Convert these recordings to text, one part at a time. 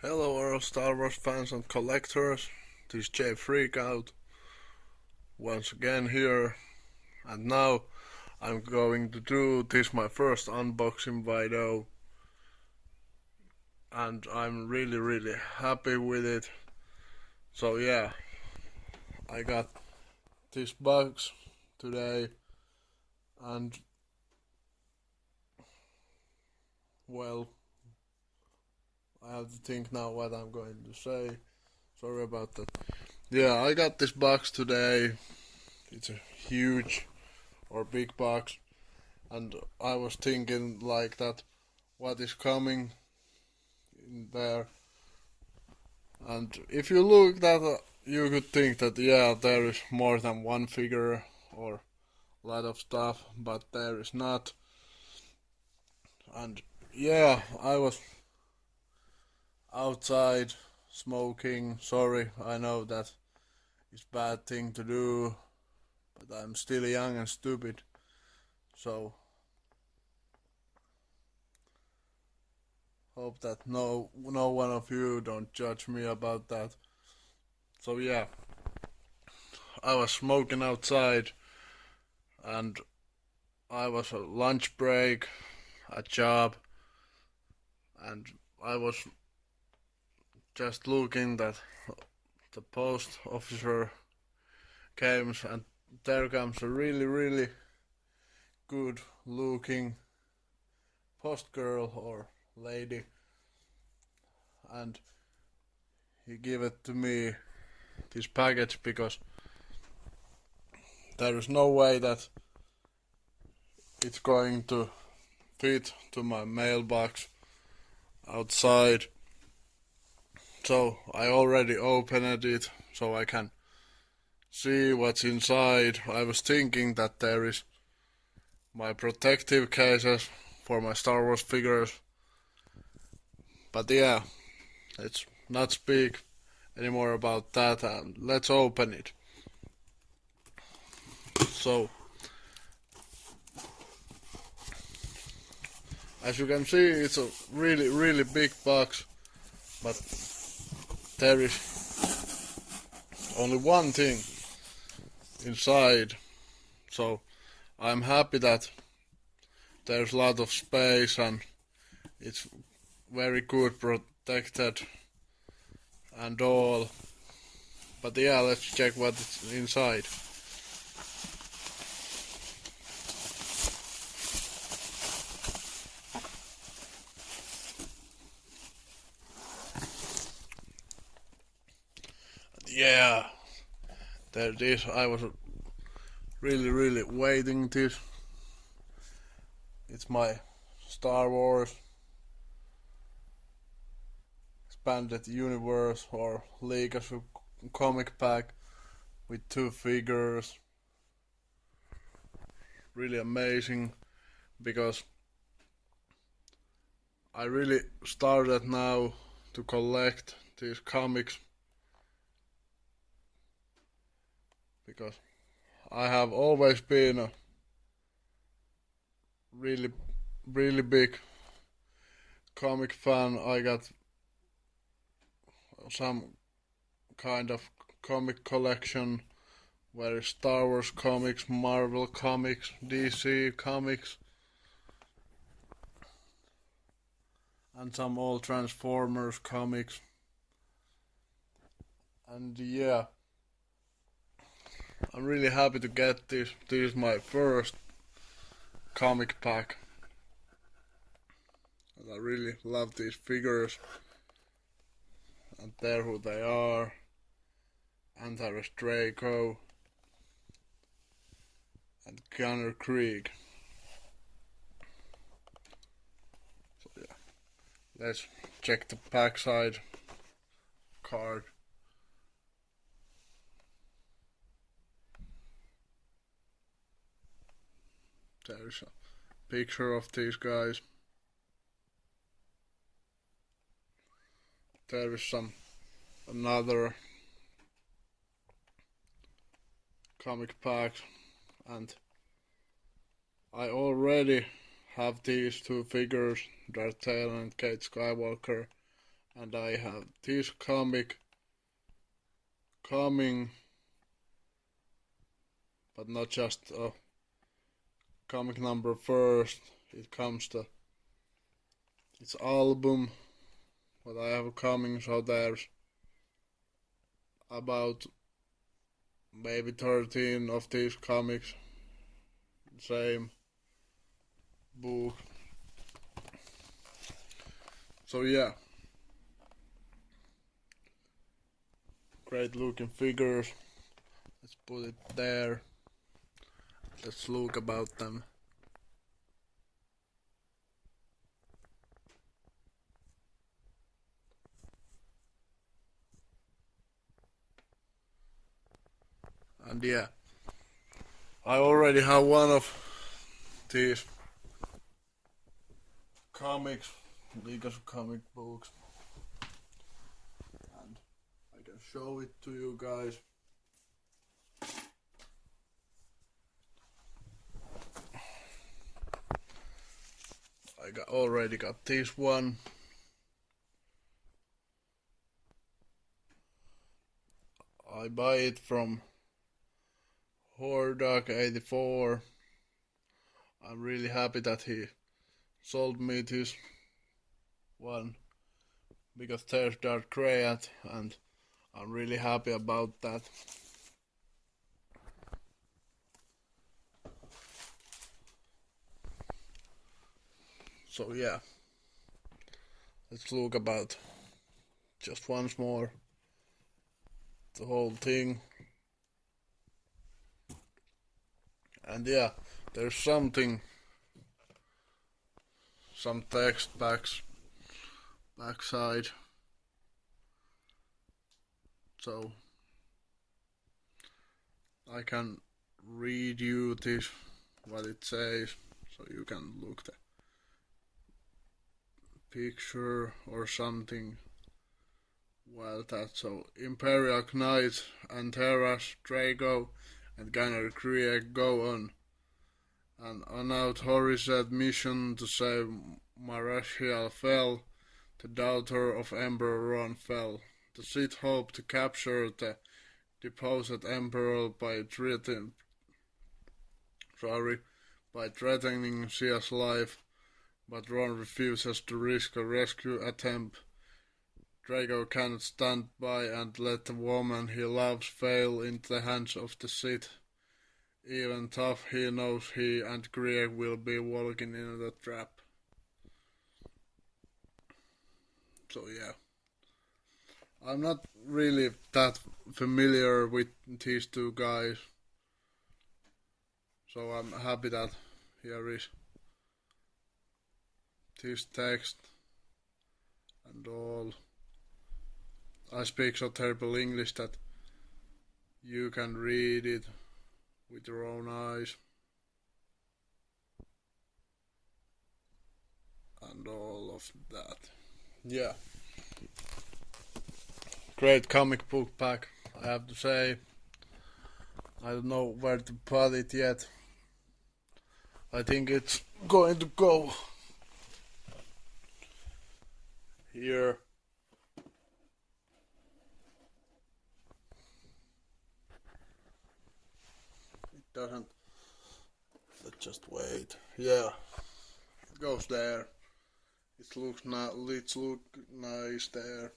Hello all Star Wars fans and collectors, this is Jape-Freakout once again here, and now I'm going to do this my first unboxing video, and I'm really happy with it. So yeah, I got this box today, and well, I have to think now what I'm going to say. Sorry about that. Yeah, I got this box today. It's a huge or big box, and I was thinking like that, what is coming in there. And if you look that, you could think that yeah, there is more than one figure or a lot of stuff, but there is not. And yeah, I was outside smoking. Sorry, I know that it's bad thing to do, but I'm still young and stupid, so hope that no one of you don't judge me about that. So yeah, I was smoking outside, and I was a lunch break at job, and I was just looking that the post officer came, and there comes a really good looking post girl or lady, and he gave it to me, this package, because there is no way that it's going to fit to my mailbox outside. So I already opened it so I can see what's inside. I was thinking that there is my protective cases for my Star Wars figures, but yeah, let's not speak anymore about that, and let's open it. So as you can see, it's a really big box, but there is only one thing inside. So I'm happy that there's a lot of space and it's very good protected and all. But yeah, let's check what's inside. Yeah, there it is. I was really waiting this. It's my Star Wars Expanded Universe or Legacy comic pack with 2 figures. Really amazing, because I really started now to collect these comics, because I have always been a really big comic fan. I got some kind of comic collection where Star Wars comics, Marvel comics, DC comics, and some old Transformers comics. And yeah, I'm really happy to get this. This is my first comic pack, and I really love these figures. And there who they are. And there is Draco and Gunner Krieg. So yeah, let's check the backside card. There's a picture of these guys. There is another comic pack, and I already have these 2 figures, Darth Vader and Kate Skywalker, and I have this comic coming, but not just a comic number first. It comes to its album what I have coming, so there's about maybe 13 of these comics, same book. So yeah, great looking figures. Let's put it there. Let's look about them. And yeah, I already have one of these comics, Legacy comic books, and I can show it to you guys. Already got this one. I buy it from Hordak84. I'm really happy that he sold me this one because there's Jape-Freakout, and I'm really happy about that. So yeah, let's look about just once more the whole thing. And yeah, there's some text backside. So I can read you this what it says, so you can look the picture or something. Well, that so Imperial Knights Antares, Drago, and Gunner Krieg go on an unauthorized mission to save Marashial Fell. The daughter of Emperor Ron Fell. The Sith hope to capture the deposed Emperor by threatening Shia's life, but Ron refuses to risk a rescue attempt. Drago cannot stand by and let the woman he loves fail into the hands of the Sith. Even though he knows he and Krieg will be walking in the trap. So yeah, I'm not really that familiar with these two guys, so I'm happy that here is this text and all. I speak so terrible English that you can read it with your own eyes and all of that. Yeah, great comic book pack, I have to say. I don't know where to put it yet. I think it's going to go here. It doesn't. Let's just wait. Yeah, it goes there. It looks nice there.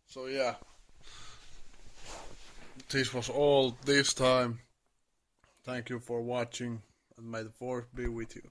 So yeah, this was all this time. Thank you for watching, and may the force be with you.